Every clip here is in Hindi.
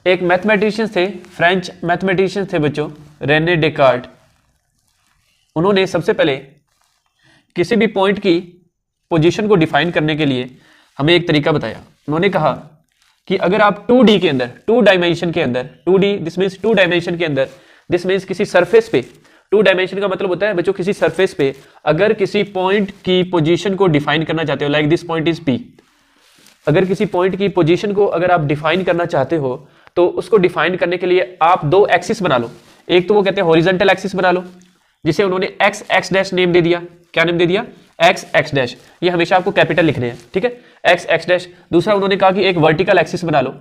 एक मैथमेटिशियन थे, फ्रेंच मैथमेटिशियन थे बच्चों, रेने डेकार्ट। उन्होंने सबसे पहले किसी भी पॉइंट की पोजीशन को डिफाइन करने के लिए हमें एक तरीका बताया। उन्होंने कहा कि अगर आप 2D के अंदर, 2 डायमेंशन के अंदर, 2D दिस मीन्स 2 डायमेंशन के अंदर, दिस मीन्स किसी सरफेस पे, 2 डायमेंशन का मतलब होता है बच्चों किसी सरफेस पे अगर किसी पॉइंट की पोजीशन को डिफाइन करना चाहते हो, like this point is P, अगर किसी पॉइंट की पोजीशन को अगर आप डिफाइन करना चाहते हो तो उसको डिफाइन करने के लिए आप 2 एक्सिस बना लो। एक तो वो कहते हैं हॉरिजॉन्टल एक्सिस बना लो, जिसे उन्होंने एक्स एक्स डैश नेम दे दिया। क्या नेम दे दिया? X x dash. ये हमेशा आपको कैपिटल लिखने हैं, ठीक है, एक्स एक्स डैश। दूसरा उन्होंने कहा कि एक वर्टिकल एक्सिस बना लो,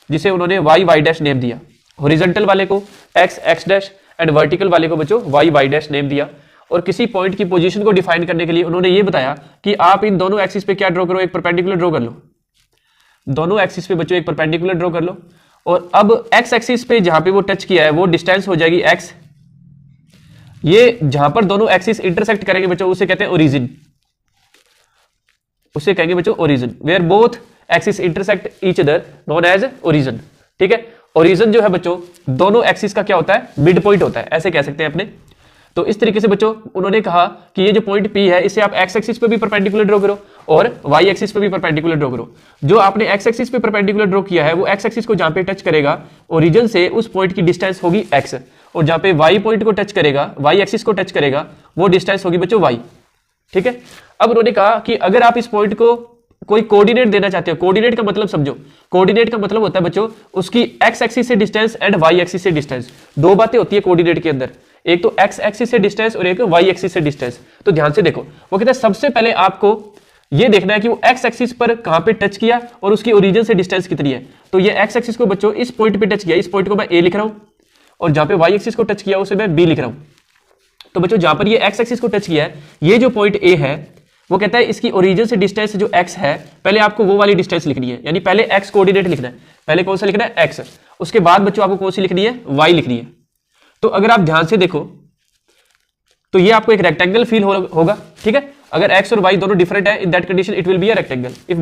जिसे उन्होंने वाई वाई डैश नेम दिया। हॉरिजॉन्टल वाले को x x dash and vertical वाले को बच्चों वाई वाई डैश नेम दिया। और किसी पॉइंट की पोजीशन को डिफाइन करने के लिए उन्होंने ये बताया कि आप इन दोनों एक्सिस पे क्या ड्रॉ करो, एक परपेंडिकुलर ड्रॉ कर लो। दोनों एक्सिस पे बच्चों एक परपेंडिकुलर ड्रॉ कर लो। और अब एक्स एक्सिस पे जहां पे वो टच किया है वो डिस्टेंस हो जाएगी एक्स। ये जहां पर दोनों एक्सिस इंटरसेक्ट करेंगे बच्चों उसे कहते हैं ओरिजिन, उसे कहेंगे बच्चों origin. Where both axis intersect each other known as origin, ठीक है। ओरिजिन जो है बच्चों दोनों एक्सिस का क्या होता है? मिड पॉइंट होता है, ऐसे कह सकते हैं अपने। तो इस तरीके से बच्चों उन्होंने कहा कि ये जो पॉइंट P है इसे आप एक्स एक्सिस पे भी परपेंडिकुलर ड्रॉ करो और वाई एक्सिस पे भी परपेंडिकुलर ड्रॉ करो। जो आपने एक्स एक्सिस पे परपेंडिकुलर ड्रॉ किया है वो एक्स एक्सिस को जहां पे टच करेगा ओरिजिन से उस पॉइंट की डिस्टेंस होगी x, और जहां पे y पॉइंट को टच करेगा, y एक्सिस को टच करेगा, वो डिस्टेंस होगी बच्चों y, ठीक है। अब उन्होंने कहा कि अगर आप इस पॉइंट को कोई कोऑर्डिनेट देना चाहते हो, कोऑर्डिनेट का मतलब समझो, कोऑर्डिनेट का मतलब होता है बच्चों उसकी x एक्सिस से डिस्टेंस एंड y एक्सिस से डिस्टेंस। दो बातें होती है कोऑर्डिनेट के अंदर, एक तो x एक्सिस से डिस्टेंस और एक y एक्सिस से डिस्टेंस। तो ध्यान से देखो, वो कहता है सबसे पहले आपको ये देखना है कि वो x एक्सिस पर कहां पे टच किया और उसकी ओरिजिन से डिस्टेंस कितनी है। तो ये x एक्सिस को बच्चों इस पॉइंट पे टच किया, इस पॉइंट को मैं a लिख रहा हूं, और जहां पे y एक्सिस को टच किया उसे मैं b लिख रहा हूं। तो बच्चों जहां पर ये x एक्सिस को टच किया है, ये जो पॉइंट a है वो कहता है इसकी ओरिजिन से डिस्टेंस जो x है, पहले आपको वो वाली डिस्टेंस लिखनी है, यानी पहले x कोऑर्डिनेट लिखना है। पहले कौन सा लिखना है? x। उसके बाद बच्चों आपको कौन सी लिखनी है? y लिखनी है। तो अगर आप ध्यान से देखो तो ये आपको एक रेक्टेंगल फील होगा, ठीक है। अगर x और y दोनों डिफरेंट है, in that condition it will be a rectangle. If